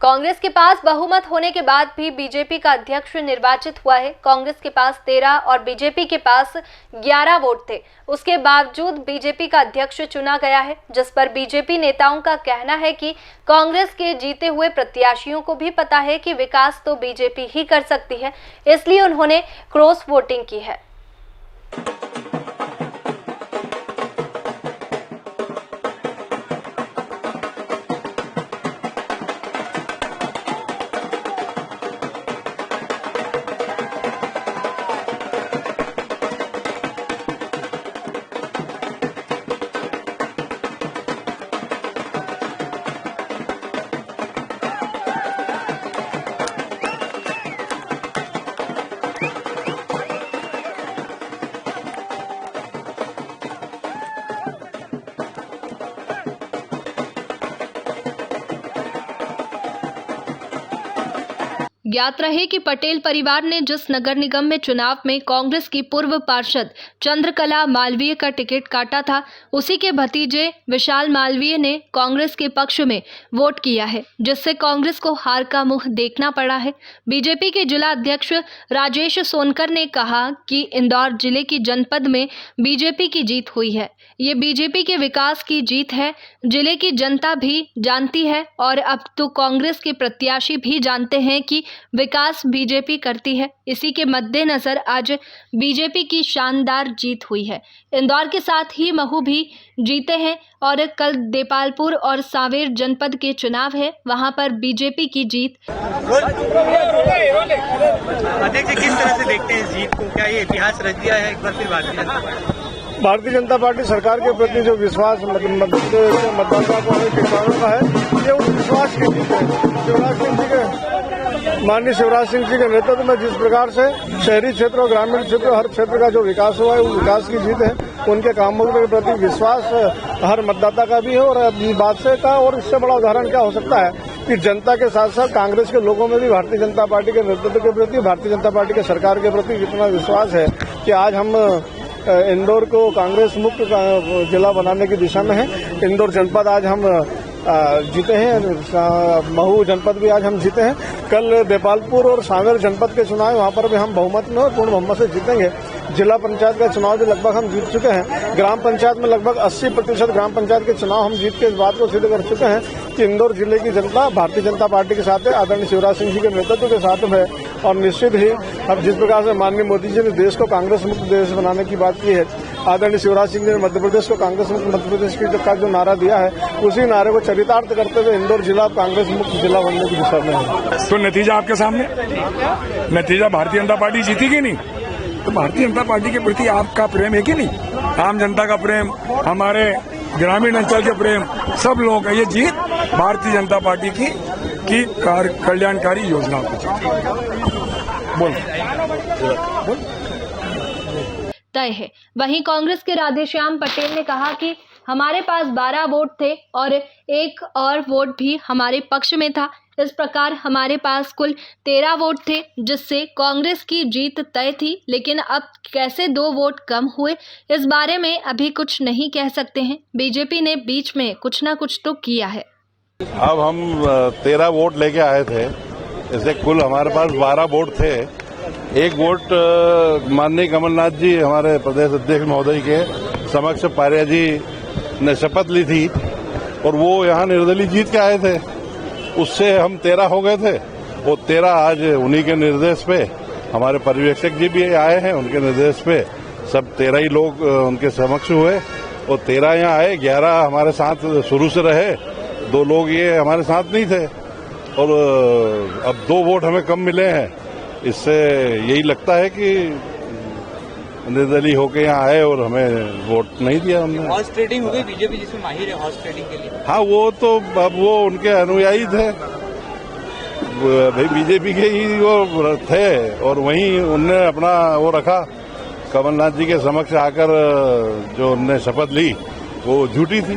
कांग्रेस के पास बहुमत होने के बाद भी बीजेपी का अध्यक्ष निर्वाचित हुआ है। कांग्रेस के पास 13 और बीजेपी के पास 11 वोट थे। उसके बावजूद बीजेपी का अध्यक्ष चुना गया है, जिस पर बीजेपी नेताओं का कहना है कि कांग्रेस के जीते हुए प्रत्याशियों को भी पता है कि विकास तो बीजेपी ही कर सकती है, इसलिए उन्होंने क्रॉस वोटिंग की है। ज्ञात रहे कि पटेल परिवार ने जिस नगर निगम में चुनाव में कांग्रेस की पूर्व पार्षद चंद्रकला मालवीय का टिकट काटा था, उसी के भतीजे विशाल मालवीय ने कांग्रेस के पक्ष में वोट किया है, जिससे कांग्रेस को हार का मुंह देखना पड़ा है। बीजेपी के जिला अध्यक्ष राजेश सोनकर ने कहा कि इंदौर जिले की जनपद में बीजेपी की जीत हुई है। ये बीजेपी के विकास की जीत है, जिले की जनता भी जानती है और अब तो कांग्रेस के प्रत्याशी भी जानते हैं कि विकास बीजेपी करती है। इसी के मद्देनजर आज बीजेपी की शानदार जीत हुई है। इंदौर के साथ ही महू भी जीते हैं और कल देपालपुर और सांवेर जनपद के चुनाव है, वहां पर बीजेपी की जीत। अध्यक्ष, किस तरह से देखते हैं इस जीत को? क्या ये इतिहास रच दिया है एक बार फिर भारतीय जनता पार्टी सरकार के प्रति जो विश्वास मतदाताओं को है, किसानों का है, ये उस विश्वास की जीत है। माननीय शिवराज सिंह जी के नेतृत्व में जिस प्रकार से शहरी क्षेत्र और ग्रामीण क्षेत्र हर क्षेत्र का जो विकास हुआ है, वो विकास की जीत है। उनके कामों के प्रति विश्वास हर मतदाता का भी है और इस बात से का और इससे बड़ा उदाहरण क्या हो सकता है कि जनता के साथ साथ कांग्रेस के लोगों में भी भारतीय जनता पार्टी के नेतृत्व के प्रति, भारतीय जनता पार्टी के सरकार के प्रति इतना विश्वास है कि आज हम इंदौर को कांग्रेस मुक्त जिला बनाने की दिशा में है। इंदौर जनपद आज हम जीते हैं, महू जनपद भी आज हम जीते हैं। कल देपालपुर और सांवेर जनपद के चुनाव वहां पर भी हम बहुमत में और पूर्ण बहुमत से जीतेंगे। जिला पंचायत का चुनाव भी लगभग हम जीत चुके हैं। ग्राम पंचायत में लगभग 80% ग्राम पंचायत के चुनाव हम जीत के इस बात को सिद्ध कर चुके हैं कि इंदौर जिले की जनता भारतीय जनता पार्टी के साथ है, आदरणीय शिवराज सिंह जी के नेतृत्व के साथ है। और निश्चित ही अब जिस प्रकार से माननीय मोदी जी ने देश को कांग्रेस मुक्त देश बनाने की बात की है, आदरणीय शिवराज सिंह जी ने मध्य प्रदेश को कांग्रेस मुक्त मध्य प्रदेश का जो नारा दिया है, उसी नारे को चरितार्थ करते हुए इंदौर जिला कांग्रेस मुक्त जिला बनने की दिशा में है। तो नतीजा आपके सामने, नतीजा भारतीय जनता पार्टी जीती कि नहीं? तो भारतीय जनता पार्टी के प्रति आपका प्रेम है कि नहीं? आम जनता का प्रेम, हमारे ग्रामीण अंचल के प्रेम, सब लोगों का ये जीत भारतीय जनता पार्टी की कल्याणकारी योजनाओं की बोल तय है। वहीं कांग्रेस के राधेश्याम पटेल ने कहा कि हमारे पास 12 वोट थे और एक और वोट भी हमारे पक्ष में था। इस प्रकार हमारे पास कुल 13 वोट थे, जिससे कांग्रेस की जीत तय थी। लेकिन अब कैसे 2 वोट कम हुए, इस बारे में अभी कुछ नहीं कह सकते हैं। बीजेपी ने बीच में कुछ ना कुछ तो किया है। अब हम 13 वोट लेके आए थे, इससे कुल हमारे पास 12 वोट थे। एक वोट माननीय कमलनाथ जी हमारे प्रदेश अध्यक्ष महोदय के समक्ष पारिया जी ने शपथ ली थी और वो यहाँ निर्दलीय जीत के आए थे, उससे हम 13 हो गए थे। वो 13 आज उन्हीं के निर्देश पे, हमारे पर्यवेक्षक जी भी आए हैं, उनके निर्देश पे सब 13 ही लोग उनके समक्ष हुए और 13 यहाँ आए। 11 हमारे साथ शुरू से रहे, 2 लोग ये हमारे साथ नहीं थे और अब 2 वोट हमें कम मिले हैं। इससे यही लगता है कि निर्दलीय होके यहाँ आए और हमें वोट नहीं दिया हमने। हॉर्स ट्रेडिंग हो गई, बीजेपी जिसमें माहिर है हॉर्स ट्रेडिंग के लिए। हाँ, वो तो अब वो उनके अनुयायी थे, भाई बीजेपी के ही वो थे और वहीं उनने अपना वो रखा। कमलनाथ जी के समक्ष आकर जो उनने शपथ ली वो झूठी थी।